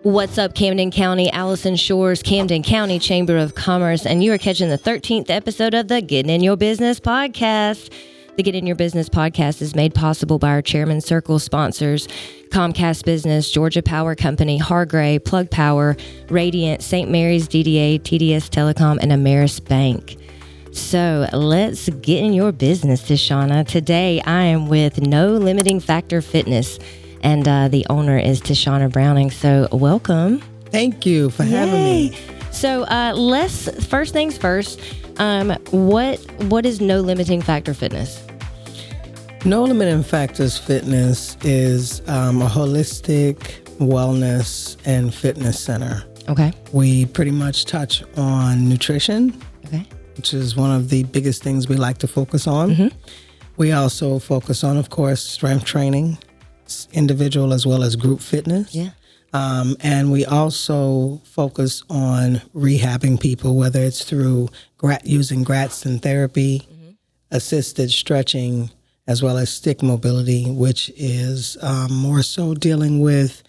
What's up, Camden County? Alison Shores, Camden County Chamber of Commerce, and you are catching the 13th episode of the Getting in Your Business podcast. The Get in Your Business podcast is made possible by our Chairman Circle sponsors, Comcast Business, Georgia Power Company, Hargray, Plug Power, Radiant, St. Mary's DDA, TDS Telecom, and Ameris Bank. So let's get in your business, Tishana. Today, I am with No Limiting Factor Fitness, and the owner is Tishana Browning. So welcome. Thank you for having me. So let's, first things first, what is No Limiting Factor Fitness? No Limiting Factors Fitness is a holistic wellness and fitness center. Okay. We pretty much touch on nutrition, Okay. which is one of the biggest things we like to focus on. Mm-hmm. We also focus on, of course, strength training, individual as well as group fitness. Yeah. And we also focus on rehabbing people, whether it's through using Gratson therapy, assisted stretching, as well as stick mobility, which is more so dealing with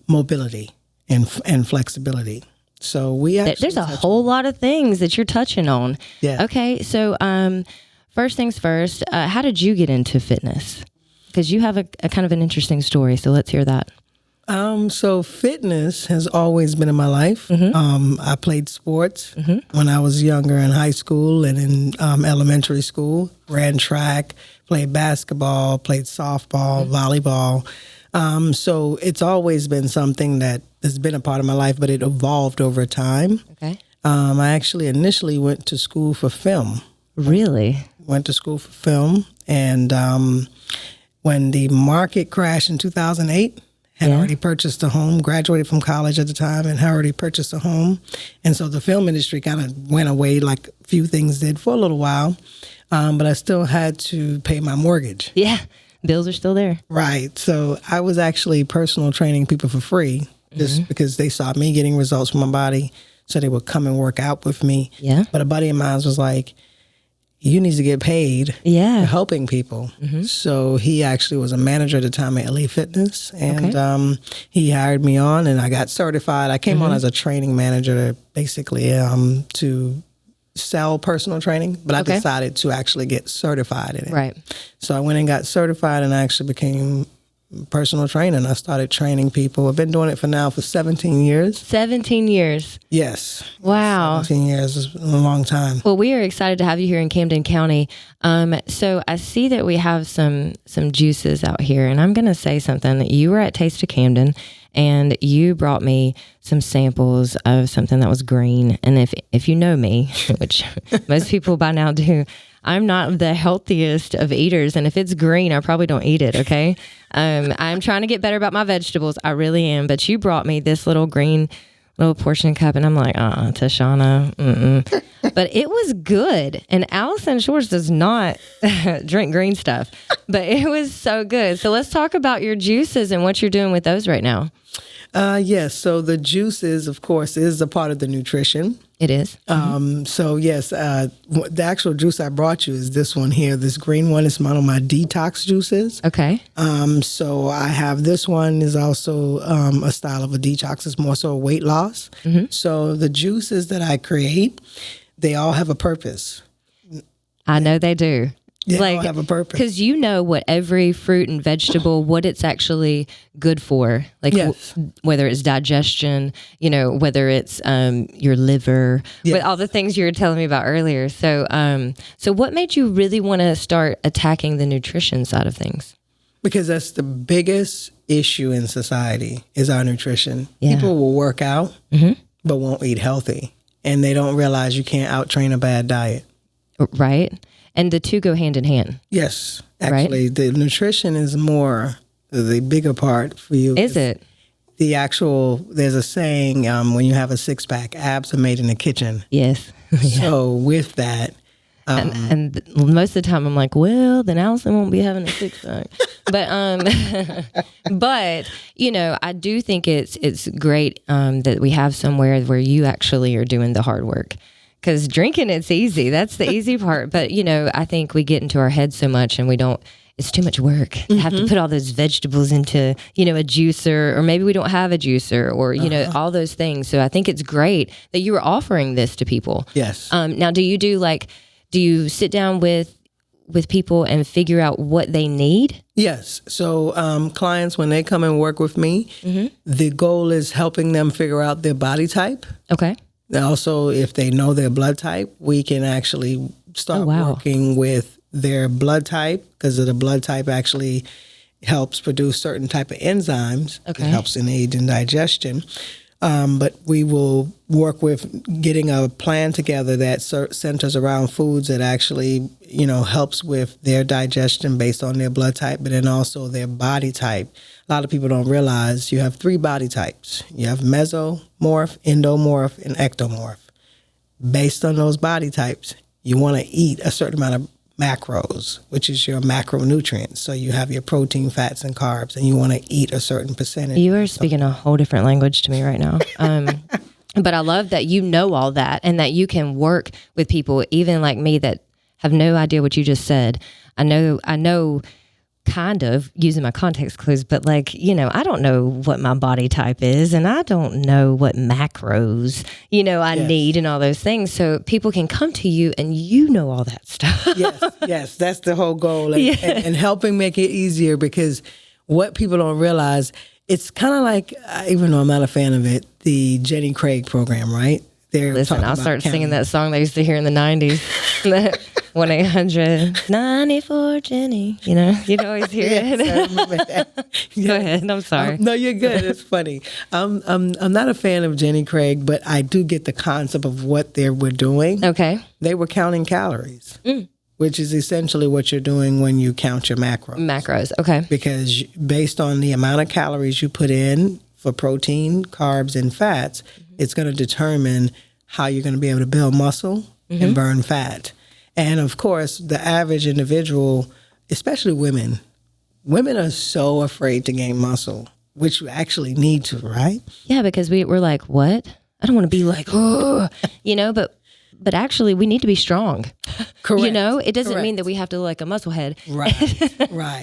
mobility and flexibility. So we actually there's a whole lot of things that you're touching on. Yeah. Okay. So first things first, how did you get into fitness? Because you have a kind of an interesting story. So let's hear that. So fitness has always been in my life. Mm-hmm. I played sports when I was younger in high school and in elementary school, ran track, played basketball, played softball, volleyball. So it's always been something that has been a part of my life, but it evolved over time. Okay. I actually initially went to school for film. Really? Went to school for film. And when the market crashed in 2008, had already purchased a home, graduated from college at the time, and had already purchased a home. And so the film industry kind of went away like a few things did for a little while. But I still had to pay my mortgage. Yeah. Bills are still there. Right. So I was actually personal training people for free just because they saw me getting results from my body. So they would come and work out with me. Yeah. But a buddy of mine was like, you need to get paid for helping people. So he actually was a manager at the time at LA Fitness, and he hired me on, and I got certified. I came on as a training manager, basically to sell personal training, but I decided to actually get certified in it. Right. So I went and got certified, and I actually became personal trainer, and I started training people. I've been doing it for 17 years. 17 years. Yes. Wow. 17 years is a long time. Well, we are excited to have you here in Camden County. So I see that we have some juices out here, and I'm going to say something. You were at Taste of Camden, and you brought me some samples of something that was green. And if you know me, which most people by now do, I'm not the healthiest of eaters, and if it's green, I probably don't eat it, okay? I'm trying to get better about my vegetables. I really am. But you brought me this little green little portion cup, and I'm like, Tishana, But it was good. And Alison Shores does not drink green stuff, but it was so good. So let's talk about your juices and what you're doing with those right now. Yes. So the juices, of course, is a part of the nutrition. It is. So yes, the actual juice I brought you is this one here. This green one is one of my detox juices. Okay. So I have this one is also a style of a detox. It's more so weight loss. So the juices that I create, they all have a purpose. I know they do. They all have a purpose. Because you know what every fruit and vegetable, what it's actually good for. Like whether it's digestion, whether it's your liver, with all the things you were telling me about earlier. So what made you really want to start attacking the nutrition side of things? Because that's the biggest issue in society is our nutrition. Yeah. People will work out, but won't eat healthy. And they don't realize you can't out-train a bad diet. Right. And the two go hand in hand. Yes. Actually, the nutrition is more the bigger part for you. Is it? There's a saying, when you have a six-pack, abs are made in the kitchen. Yes. So with that. And most of the time I'm like, well, then Alison won't be having a six-pack. But, I do think it's great that we have somewhere where you actually are doing the hard work. Because drinking, it's easy. That's the easy part. But, I think we get into our head so much and we don't it's too much work. Have to put all those vegetables into, you know, a juicer, or maybe we don't have a juicer, or, you know, all those things. So I think it's great that you are offering this to people. Yes. Now, do you sit down with people and figure out what they need? Yes. So clients, when they come and work with me, the goal is helping them figure out their body type. Okay. Also, if they know their blood type, we can actually start working with their blood type, because the blood type actually helps produce certain type of enzymes. Okay. It helps in aid in digestion. But we will work with getting a plan together that centers around foods that actually, you know, helps with their digestion based on their blood type, but then also their body type. A lot of people don't realize you have 3 body types. You have mesomorph, endomorph, and ectomorph. Based on those body types, you want to eat a certain amount of macros, which is your macronutrients. So you have your protein, fats, and carbs, and you want to eat a certain percentage. You are speaking a whole different language to me right now. But I love that you know all that, and that you can work with people, even like me, that have no idea what you just said. I know kind of using my context clues, but like, you know, I don't know what my body type is, and I don't know what macros, you know, I need and all those things. So people can come to you and you know all that stuff. Yes, that's the whole goal. And helping make it easier, because what people don't realize, it's kind of like, even though I'm not a fan of it, the Jenny Craig program, right? Listen, I'll start singing that song they used to hear in the 90s. 1-800-94-JENNY. You know, you'd always hear it. I remember that. Go ahead. I'm sorry. No, you're good. It's funny. I'm not a fan of Jenny Craig, but I do get the concept of what they were doing. Okay. They were counting calories, which is essentially what you're doing when you count your macros. Macros. Okay. Because based on the amount of calories you put in for protein, carbs, and fats, it's going to determine how you're going to be able to build muscle and burn fat. And of course, the average individual, especially women are so afraid to gain muscle, which you actually need to, right? Yeah, because we're like, what? I don't want to be like, oh, you know, but actually we need to be strong. Correct. You know, it doesn't mean that we have to look like a muscle head. Right.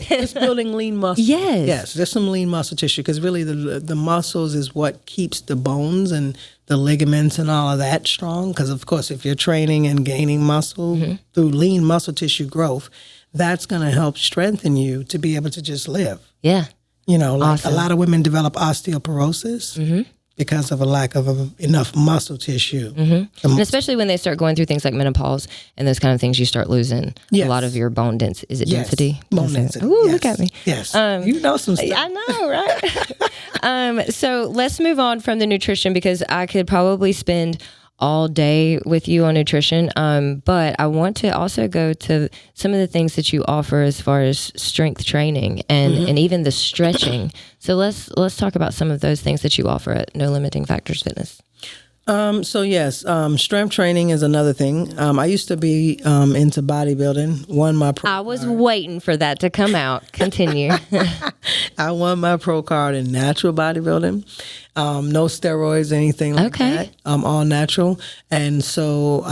Just building lean muscle. Yes, there's some lean muscle tissue, because really the muscles is what keeps the bones and the ligaments and all of that strong. Because of course, if you're training and gaining muscle through lean muscle tissue growth, that's going to help strengthen you to be able to just live. Yeah. You know, like a lot of women develop osteoporosis. Because of a lack of enough muscle tissue. And especially when they start going through things like menopause and those kind of things, you start losing a lot of your bone density. Is it density? Bone density. Ooh, look at me. Yes. You know some stuff. I know, right? So let's move on from the nutrition, because I could probably spend all day with you on nutrition. But I want to also go to some of the things that you offer as far as strength training and even the stretching. So let's talk about some of those things that you offer at No Limiting Factors Fitness. So yes, strength training is another thing. I used to be into bodybuilding. Won my pro I was waiting for that to come out. Continue. I won my pro card in natural bodybuilding. No steroids, anything like that. All natural. And so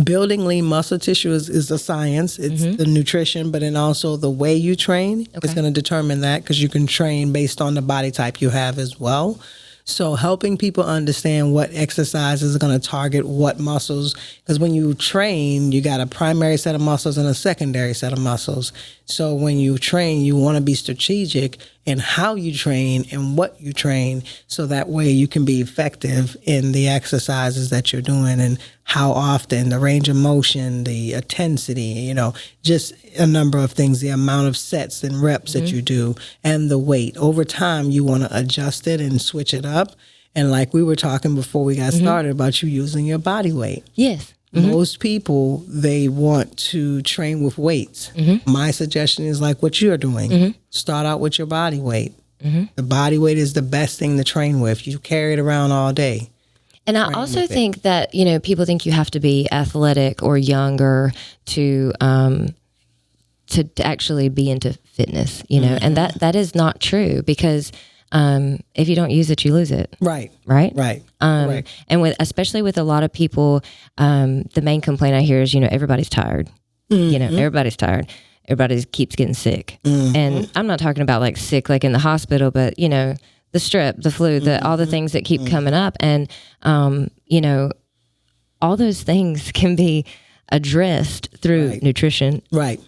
building lean muscle tissue is a science. It's the nutrition, but then also the way you train is going to determine that, because you can train based on the body type you have as well. So helping people understand what exercises are going to target what muscles, because when you train, you got a primary set of muscles and a secondary set of muscles. So when you train, you want to be strategic in how you train and what you train, so that way you can be effective in the exercises that you're doing, and how often, the range of motion, the intensity, you know, just a number of things, the amount of sets and reps that you do, and the weight. Over time, you want to adjust it and switch it up. And like we were talking before we got started about you using your body weight. Yes. Most people, they want to train with weights. My suggestion is like what you're doing. Start out with your body weight. The body weight is the best thing to train with. You carry it around all day. And I also think that, you know, people think you have to be athletic or younger to actually be into fitness, you know, and that is not true, because if you don't use it, you lose it. Right. And especially with a lot of people, the main complaint I hear is, you know, everybody's tired. You know, everybody's tired. everybody keeps getting sick. And I'm not talking about like sick, like in the hospital, but you know, the strep, the flu, all the things that keep coming up. And, you know, all those things can be addressed through nutrition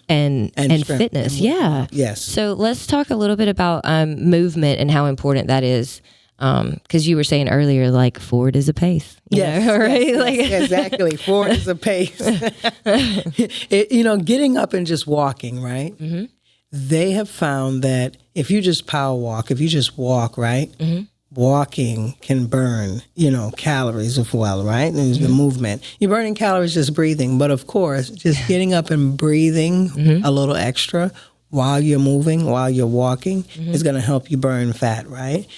and fitness. Yes. So let's talk a little bit about movement and how important that is. Because you were saying earlier, like forward is a pace. Exactly. Forward is a pace. You know, getting up and just walking, right? They have found that if you just power walk, if you just walk, right? Walking can burn, you know, calories as well, right? There's the movement. You're burning calories just breathing, but of course, just getting up and breathing a little extra while you're moving, while you're walking, is going to help you burn fat, right?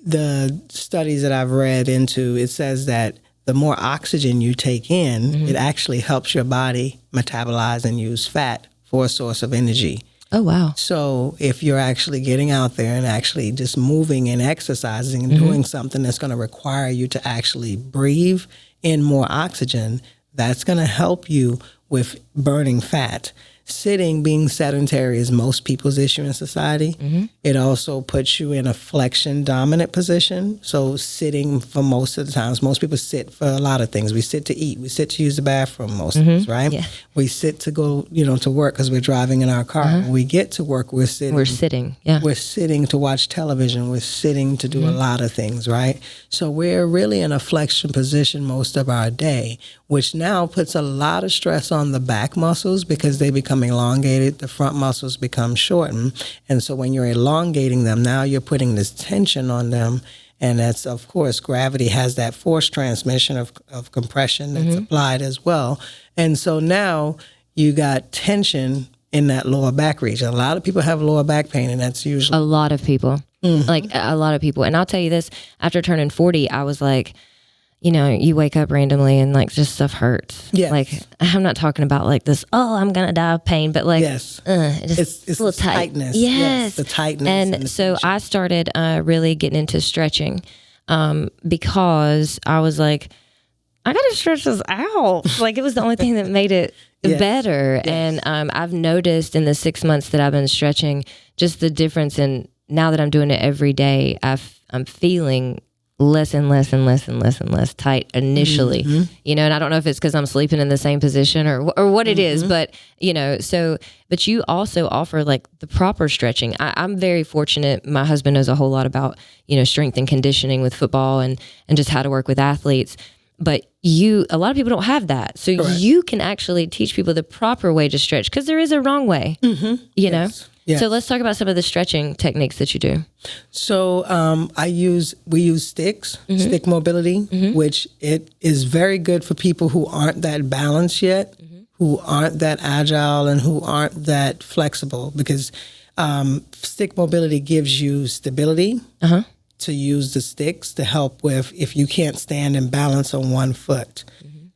The studies that I've read into, it says that the more oxygen you take in, it actually helps your body metabolize and use fat for a source of energy. Oh, wow. So if you're actually getting out there and actually just moving and exercising and doing something that's going to require you to actually breathe in more oxygen, that's going to help you with burning fat. Sitting, being sedentary is most people's issue in society. It also puts you in a flexion dominant position. So sitting for most of the times, most people sit for a lot of things. We sit to eat. We sit to use the bathroom most of us, right? Yeah. We sit to go, you know, to work because we're driving in our car. When we get to work, we're sitting. We're sitting, yeah. We're sitting to watch television. We're sitting to do a lot of things, right? So we're really in a flexion position most of our day, which now puts a lot of stress on the back muscles because they become elongated, the front muscles become shortened. And so when you're elongating them, now you're putting this tension on them. And that's, of course, gravity has that force transmission of compression that's applied as well. And so now you got tension in that lower back region. A lot of people have lower back pain, and that's usually... A lot of people. Like, a lot of people. And I'll tell you this, after turning 40, I was like... You know, you wake up randomly and like just stuff hurts. Yes. Like I'm not talking about like this, oh, I'm going to die of pain, but like, it's a little tight. Tightness. Yes. The tightness. And so I started really getting into stretching because I was like, I got to stretch this out. Like it was the only thing that made it better. Yes. And I've noticed in the 6 months that I've been stretching, just the difference in now that I'm doing it every day, I'm feeling less and less and less and less and less tight initially, you know, and I don't know if it's because I'm sleeping in the same position or what it is, but you know, but you also offer like the proper stretching. I'm very fortunate. My husband knows a whole lot about, you know, strength and conditioning with football and just how to work with athletes. But a lot of people don't have that. So you can actually teach people the proper way to stretch because there is a wrong way, you know? Yes. So let's talk about some of the stretching techniques that you do. So we use sticks, stick mobility, which it is very good for people who aren't that balanced yet, who aren't that agile and who aren't that flexible because stick mobility gives you stability to use the sticks to help with if you can't stand and balance on one foot.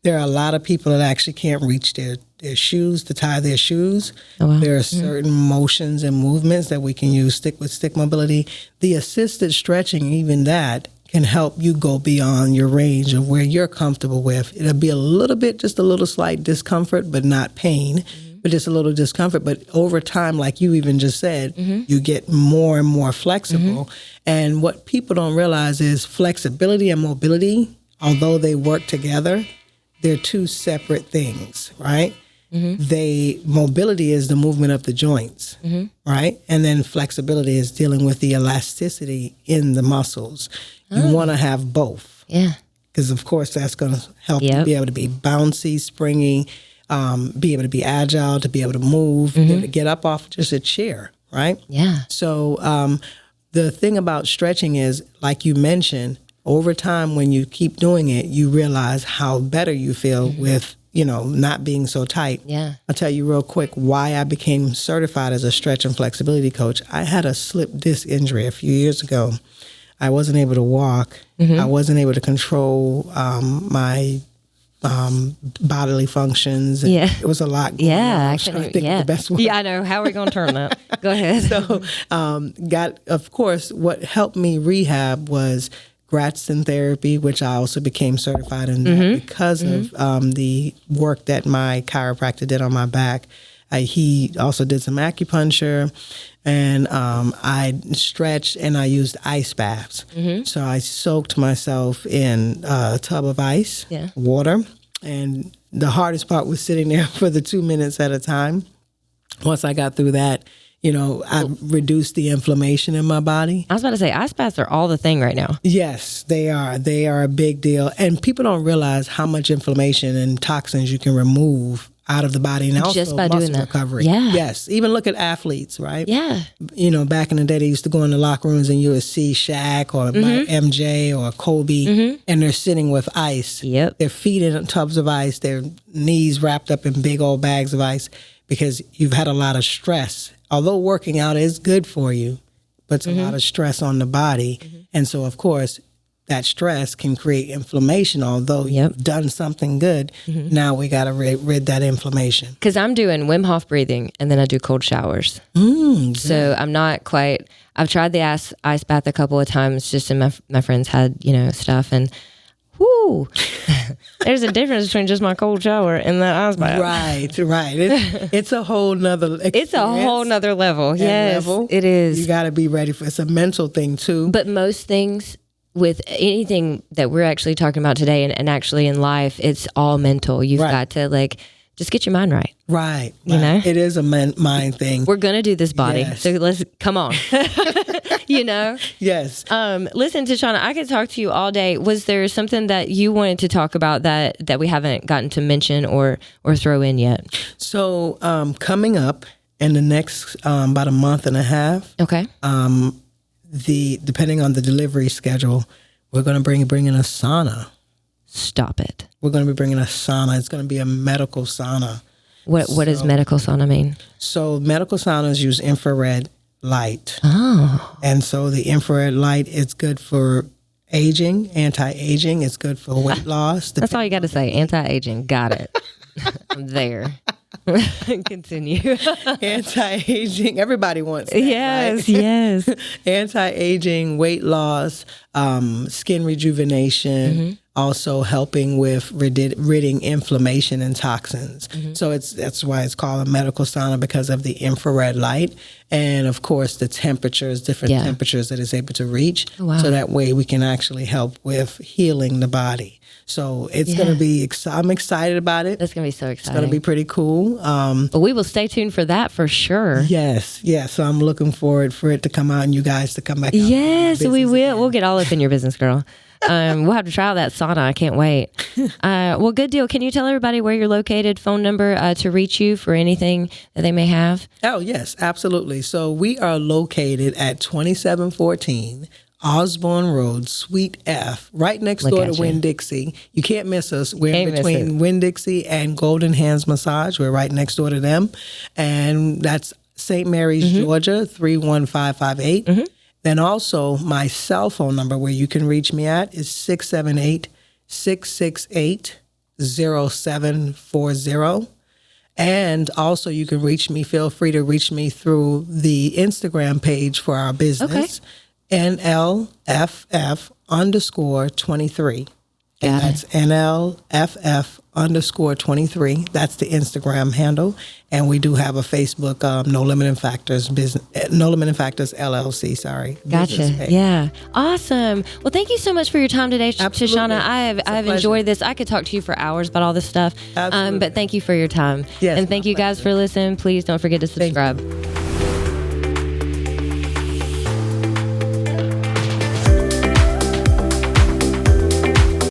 There are a lot of people that actually can't reach their shoes to tie their shoes. Oh, wow. There are certain motions and movements that we can use with stick mobility. The assisted stretching, even that, can help you go beyond your range of where you're comfortable with. It'll be a little bit, just a little slight discomfort, but not pain, but just a little discomfort. But over time, like you even just said, you get more and more flexible. And what people don't realize is flexibility and mobility, although they work together, they're two separate things, right? Mobility is the movement of the joints, right? And then flexibility is dealing with the elasticity in the muscles. You want to have both. Yeah. Because, of course, that's going to help you be able to be bouncy, springy, be able to be agile, to be able to move, be able to get up off just a chair, right? Yeah. So the thing about stretching is, like you mentioned, over time, when you keep doing it, you realize how better you feel with, you know, not being so tight. Yeah. I'll tell you real quick why I became certified as a stretch and flexibility coach. I had a slip disc injury a few years ago. I wasn't able to walk. I wasn't able to control my bodily functions. Yeah. It was a lot going on. I was trying to think of the best word. Yeah, I know. How are we going to turn that? Go ahead. So, of course, what helped me rehab was Gratson therapy, which I also became certified in that because of the work that my chiropractor did on my back. He also did some acupuncture, and I stretched and I used ice baths. So I soaked myself in a tub of ice, water, and the hardest part was sitting there for the 2 minutes at a time. Once I got through that, I reduced the inflammation in my body. I was about to say, ice baths are all the thing right now. Yes, they are. They are a big deal. And people don't realize how much inflammation and toxins you can remove out of the body, and also just by muscle doing that. recovery. Yeah. Yes. Even look at athletes, right? Yeah. Back in the day, they used to go in the locker rooms and you would see Shaq or MJ or Kobe, and they're sitting with ice. Yep. Their feet in tubs of ice, their knees wrapped up in big old bags of ice, because you've had a lot of stress. Although working out is good for you, but it's a lot of stress on the body. And so, of course, that stress can create inflammation. Although you've done something good, now we got to rid that inflammation. Because I'm doing Wim Hof breathing, and then I do cold showers. So I'm not quite, I've tried the ice bath a couple of times, just in my friends had, stuff, and whoo, there's a difference between just my cold shower and that ice bath. Right. It's a whole nother experience. It's a whole nother level. Yes, it is. You got to be ready for it. It's a mental thing too. But most things, with anything that we're actually talking about today and actually in life, it's all mental. You've got to just get your mind right. Right. It is a mind thing. We're going to do this body. Yes. So let's, come on. Yes. Listen, Tishana, I could talk to you all day. Was there something that you wanted to talk about that we haven't gotten to mention or throw in yet? So coming up in the next about a month and a half. Okay. Depending on the delivery schedule, we're going to bring in a sauna. Stop it. We're going to be bringing a sauna. It's going to be a medical sauna. What does medical sauna mean? So medical saunas use infrared light. Oh. And so the infrared light is good for aging, anti-aging. It's good for weight loss. That's all you got to say. Anti-aging. Got it. I'm there. Continue. Anti-aging. Everybody wants that, yes, right? Yes. Anti-aging, weight loss, skin rejuvenation, also helping with ridding inflammation and toxins. So that's why it's called a medical sauna, because of the infrared light. And of course, the temperatures, different temperatures that it's able to reach. Oh, wow. So that way we can actually help with healing the body. So it's going to be, I'm excited about it. That's going to be so exciting. It's going to be pretty cool. But we will stay tuned for that for sure. Yes. So I'm looking forward for it to come out and you guys to come back out. Yes, we will. Again. We'll get all up in your business, girl. We'll have to try out that sauna. I can't wait. Well, good deal. Can you tell everybody where you're located, phone number to reach you for anything that they may have? Oh, yes, absolutely. So we are located at 2714 Osborne Road, Suite F, right next door to Winn-Dixie. You can't miss us. We're in between Winn-Dixie and Golden Hands Massage. We're right next door to them. And that's St. Mary's, Georgia, 31558. Then also my cell phone number where you can reach me at is 678-668-0740. And also you can reach me, feel free to reach me through the Instagram page for our business. NLFF_23. And that's NLFF_23. That's the Instagram handle. And we do have a Facebook, No Limiting Factors LLC, sorry. Gotcha. Yeah. Awesome. Well, thank you so much for your time today, Tishana. I've enjoyed this. I could talk to you for hours about all this stuff. But thank you for your time. Yes, and thank you guys for listening. Please don't forget to subscribe.